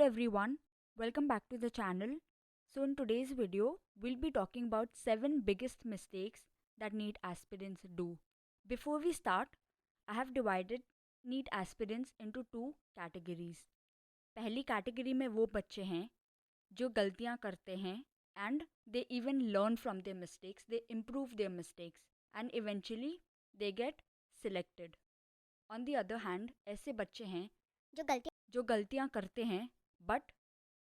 everyone, welcome back to the channel. So in today's video, we'll be talking about 7 biggest mistakes that NEET aspirants do. Before we start, I have divided NEET aspirants into two categories. पहली category में वो बच्चे हैं जो गलतियां करते हैं and they even learn from their mistakes, they improve their mistakes and eventually they get selected. On the other hand, ऐसे बच्चे हैं जो गलतियां करते हैं but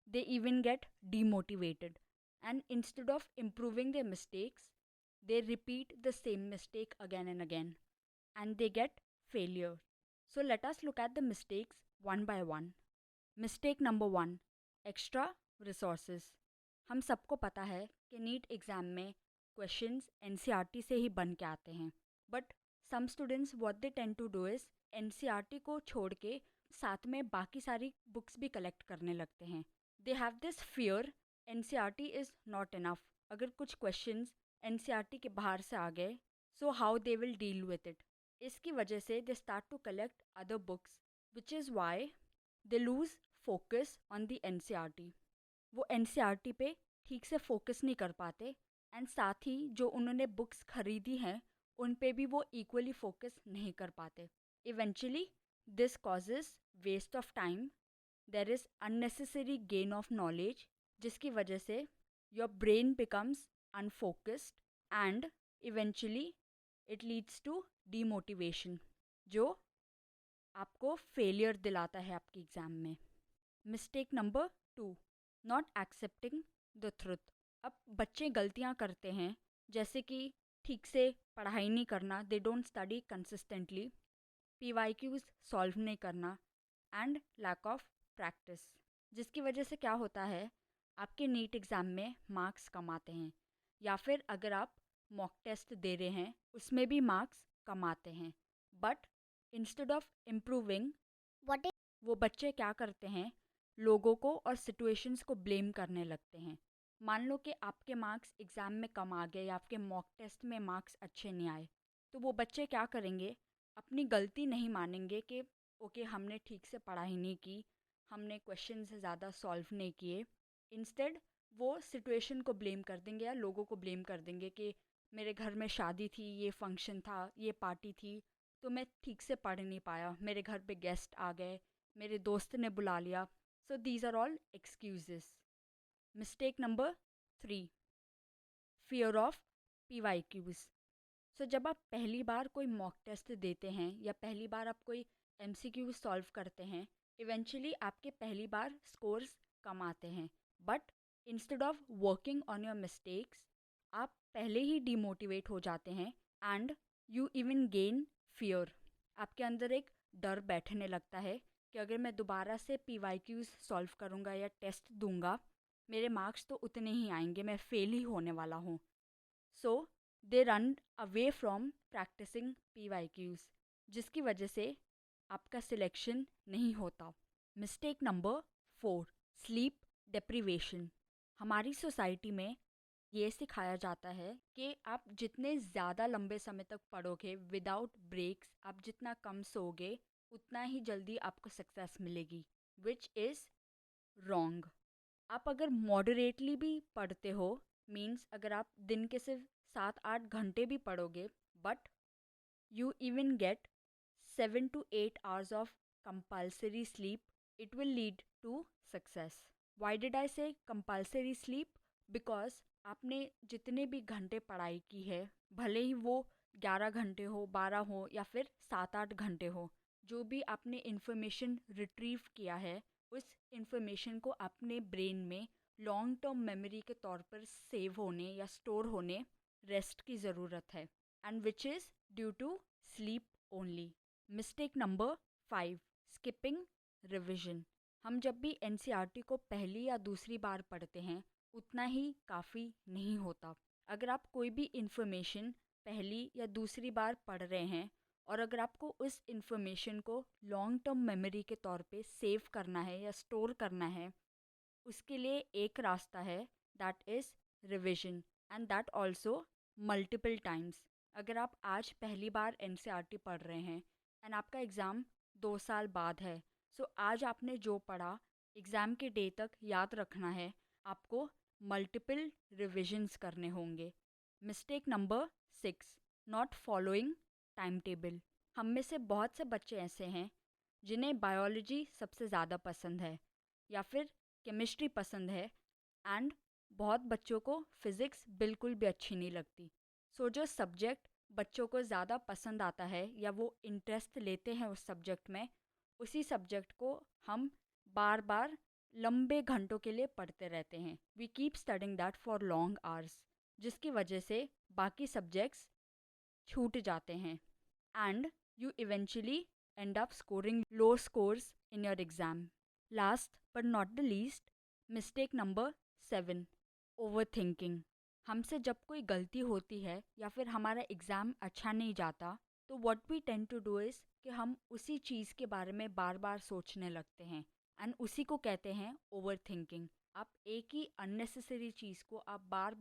they even get demotivated and instead of improving their mistakes they repeat the same mistake again and again and they get failure. So let us look at the mistakes one by one. Mistake number 1, extra resources. हम सबको पता है कि NEET exam में questions NCERT से ही बन के आते हैं, but some students what they tend to do is NCERT को छोड़ के साथ में बाकी सारी बुक्स भी कलेक्ट करने लगते हैं. They have this fear NCERT is not enough. अगर कुछ क्वेश्चंस एनसीईआरटी के बाहर से आ गए, so how they will deal with it. इसकी वजह से they start to collect other books which is why they lose focus on the NCERT. वो एनसीईआरटी पे ठीक से फोकस नहीं कर पाते एंड साथ ही जो उन्होंने बुक्स खरीदी हैं उन पे भी वो इक्वली फोकस नहीं कर पाते. Eventually this causes waste of time, there is unnecessary gain of knowledge, जिसकी वजह से your brain becomes unfocused and eventually it leads to demotivation, जो आपको फेलियर दिलाता है आपके एग्ज़ाम में. Mistake number 2, not accepting the truth. अब बच्चे गलतियाँ करते हैं जैसे कि ठीक से पढ़ाई नहीं करना, they don't study consistently, PYQs solve नहीं करना एंड लैक ऑफ प्रैक्टिस, जिसकी वजह से क्या होता है आपके नीट एग्ज़ाम में मार्क्स कम आते हैं, या फिर अगर आप मॉक टेस्ट दे रहे हैं उसमें भी मार्क्स कम आते हैं. बट इंस्टेड ऑफ इम्प्रूविंग वो बच्चे क्या करते हैं, लोगों को और सिचुएशंस को ब्लेम करने लगते हैं. मान लो कि आपके मार्क्स एग्ज़ाम में कम आ गए या आपके मॉक टेस्ट में मार्क्स अच्छे नहीं आए, तो वो बच्चे क्या करेंगे, अपनी गलती नहीं मानेंगे कि ओके हमने ठीक से पढ़ाई नहीं की, हमने क्वेश्चंस ज़्यादा सॉल्व नहीं किए. इंस्टेड वो सिचुएशन को ब्लेम कर देंगे या लोगों को ब्लेम कर देंगे कि मेरे घर में शादी थी, ये फंक्शन था, ये पार्टी थी, तो मैं ठीक से पढ़ नहीं पाया, मेरे घर पे गेस्ट आ गए, मेरे दोस्त ने बुला लिया. So these are all excuses. Mistake number 3, fear of PYQs. So जब आप पहली बार कोई मॉक टेस्ट देते हैं या पहली बार आप कोई MCQ सॉल्व करते हैं, इवेंचुअली आपके पहली बार स्कोर्स कम आते हैं, but instead of working on your mistakes आप पहले ही डिमोटिवेट हो जाते हैं and you even gain fear. आपके अंदर एक डर बैठने लगता है कि अगर मैं दोबारा से PYQs सॉल्व करूँगा या टेस्ट दूंगा, मेरे मार्क्स तो उतने ही आएंगे, मैं फेल ही होने वाला हूँ. So they run away from practising PYQs, जिसकी वजह से आपका सिलेक्शन नहीं होता. Mistake number 4, sleep deprivation. हमारी सोसाइटी में ये सिखाया जाता है कि आप जितने ज़्यादा लंबे समय तक पढ़ोगे विदाउट ब्रेक्स, आप जितना कम सोओगे उतना ही जल्दी आपको सक्सेस मिलेगी, विच इज़ रॉन्ग. आप अगर मॉडरेटली भी पढ़ते हो, मीन्स अगर आप दिन के सिर्फ 7-8 घंटे भी पढ़ोगे, but you even get 7 to 8 hours of compulsory sleep, it will lead to success. Why did I say compulsory sleep? Because आपने जितने भी घंटे पढ़ाई की है, भले ही वो 11 घंटे हो, 12 हो या फिर 7-8 घंटे हो, जो भी आपने इन्फॉर्मेशन रिट्रीव किया है उस इन्फॉर्मेशन को अपने ब्रेन में लॉन्ग टर्म मेमोरी के तौर पर सेव होने या स्टोर होने रेस्ट की ज़रूरत है, and which is due to sleep only. Mistake number 5, skipping revision. हम जब भी एनसीईआरटी को पहली या दूसरी बार पढ़ते हैं उतना ही काफ़ी नहीं होता. अगर आप कोई भी इन्फॉर्मेशन पहली या दूसरी बार पढ़ रहे हैं और अगर आपको उस इन्फॉर्मेशन को लॉन्ग टर्म मेमोरी के तौर पे सेव करना है या स्टोर करना है, उसके लिए एक रास्ता है, that is revision, and that also multiple times. अगर आप आज पहली बार एनसीईआरटी पढ़ रहे हैं एंड आपका एग्ज़ाम 2 साल बाद है, सो आज आपने जो पढ़ा एग्ज़ाम के डे तक याद रखना है, आपको मल्टीपल रिविजन्स करने होंगे। Mistake number 6, not following time table. हम में से बहुत से बच्चे ऐसे हैं जिन्हें बायोलॉजी सबसे ज़्यादा पसंद है या फिर केमिस्ट्री पसंद है, एंड बहुत बच्चों को फ़िज़िक्स बिल्कुल भी अच्छी नहीं लगती। सो जो सब्जेक्ट बच्चों को ज़्यादा पसंद आता है या वो इंटरेस्ट लेते हैं उस सब्जेक्ट में, उसी सब्जेक्ट को हम बार बार लंबे घंटों के लिए पढ़ते रहते हैं। We keep studying that for long hours, जिसकी वजह से बाकी सब्जेक्ट्स छूट जाते हैं and you eventually end up scoring low scores in your exam. Last but not the least, mistake number 7, overthinking. हमसे जब कोई गलती होती है या फिर हमारा एग्ज़ाम अच्छा नहीं जाता, तो what we tend to do is कि हम उसी चीज़ के बारे में बार बार सोचने लगते हैं, एंड उसी को कहते हैं ओवर थिंकिंग। आप एक ही अननेसेसरी चीज़ को आप बार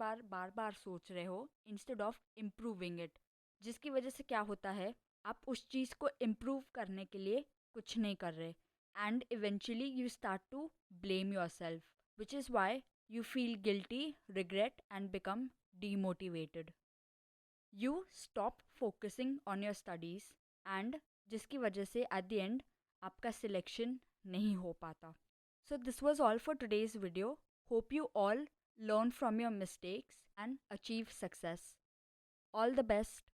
बार सोच रहे हो इंस्टेड ऑफ इम्प्रूविंग इट, जिसकी वजह से क्या होता है, आप उस चीज़ को इम्प्रूव करने के लिए कुछ नहीं कर रहे, and eventually you start to blame yourself, which is why you feel guilty, regret and become demotivated. You stop focusing on your studies, and जिसकी वजह से एट द एंड आपका सिलेक्शन नहीं हो पाता। So this was all for today's video. Hope you all learn from your mistakes and achieve success. All the best.